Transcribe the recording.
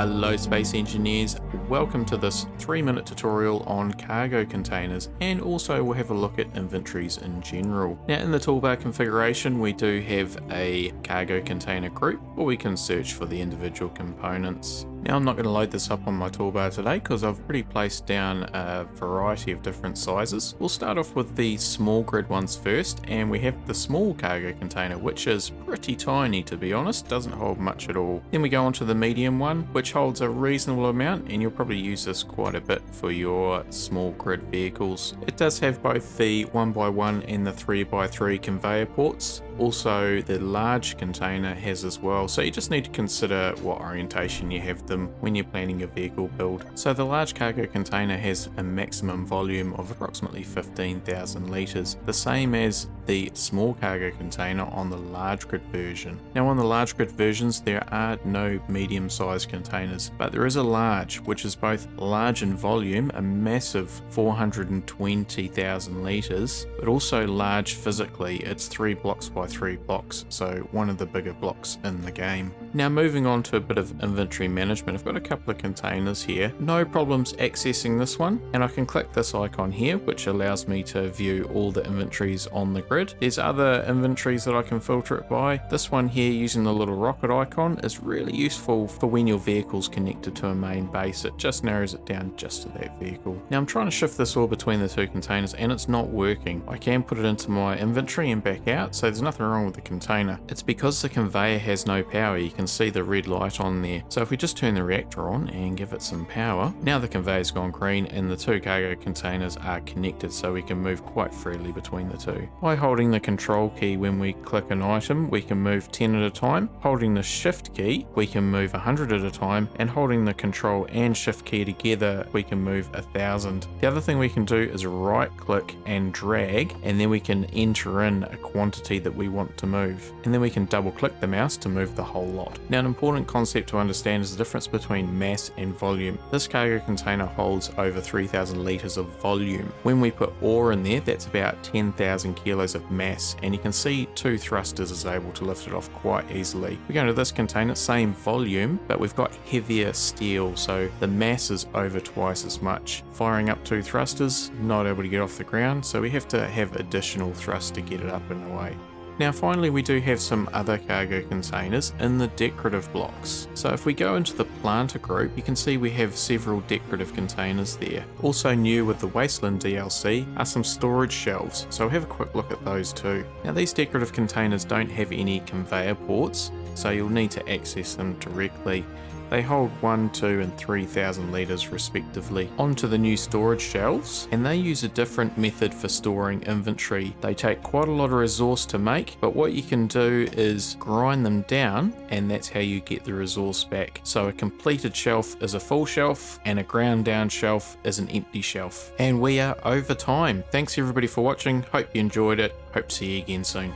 Hello Space Engineers, welcome to this 3-minute tutorial on cargo containers, and also we'll have a look at inventories in general. Now in the toolbar configuration we do have a cargo container group where we can search for the individual components. Now I'm not going to load this up on my toolbar today because I've already placed down a variety of different sizes. We'll start off with the small grid ones first, and we have the small cargo container, which is pretty tiny to be honest, doesn't hold much at all. Then we go on to the medium one, which holds a reasonable amount, and you'll probably use this quite a bit for your small grid vehicles. It does have both the 1x1 and the 3x3 conveyor ports. Also the large container has as well, so you just need to consider what orientation you have them when you're planning your vehicle build. So the large cargo container has a maximum volume of approximately 15,000 litres, the same as the small cargo container on the large grid version. Now on the large grid versions there are no medium sized containers, but there is a large, which is both large in volume, a massive 420,000 litres, but also large physically. It's 3 blocks by 3 blocks, so one of the bigger blocks in the game. Now moving on to a bit of inventory management, I've got a couple of containers here. No problems accessing this one, and I can click this icon here which allows me to view all the inventories on the grid. There's other inventories that I can filter it by. This one here using the little rocket icon is really useful for when your vehicle's connected to a main base. It just narrows it down just to that vehicle. Now I'm trying to shift this all between the two containers and it's not working. I can put it into my inventory and back out, so there's nothing wrong with the container. It's because the conveyor has no power. You can see the red light on there. So if we just turn the reactor on and give it some power, now the conveyor's gone green and the two cargo containers are connected, so we can move quite freely between the two. By holding the control key when we click an item, we can move 10 at a time. Holding the shift key, we can move 100 at a time, and holding the control and shift key together, we can move 1,000. The other thing we can do is right click and drag, and then we can enter in a quantity that we want to move, and then we can double click the mouse to move the whole lot. Now an important concept to understand is the difference between mass and volume. This cargo container holds over 3,000 litres of volume. When we put ore in there, that's about 10,000 kilos of mass, and you can see 2 thrusters is able to lift it off quite easily. We go into this container, same volume, but we've got heavier steel, so the mass is over twice as much. Firing up 2 thrusters, not able to get off the ground, so we have to have additional thrust to get it up and away. Now finally we do have some other cargo containers in the decorative blocks. So if we go into the planter group, you can see we have several decorative containers there. Also new with the Wasteland DLC are some storage shelves, so have a quick look at those too. Now these decorative containers don't have any conveyor ports, so you'll need to access them directly. They hold 1, 2 and 3,000 litres respectively. Onto the new storage shelves, and they use a different method for storing inventory. They take quite a lot of resource to make, but what you can do is grind them down, and that's how you get the resource back. So a completed shelf is a full shelf, and a ground down shelf is an empty shelf. And we are over time. Thanks everybody for watching, hope you enjoyed it, hope to see you again soon.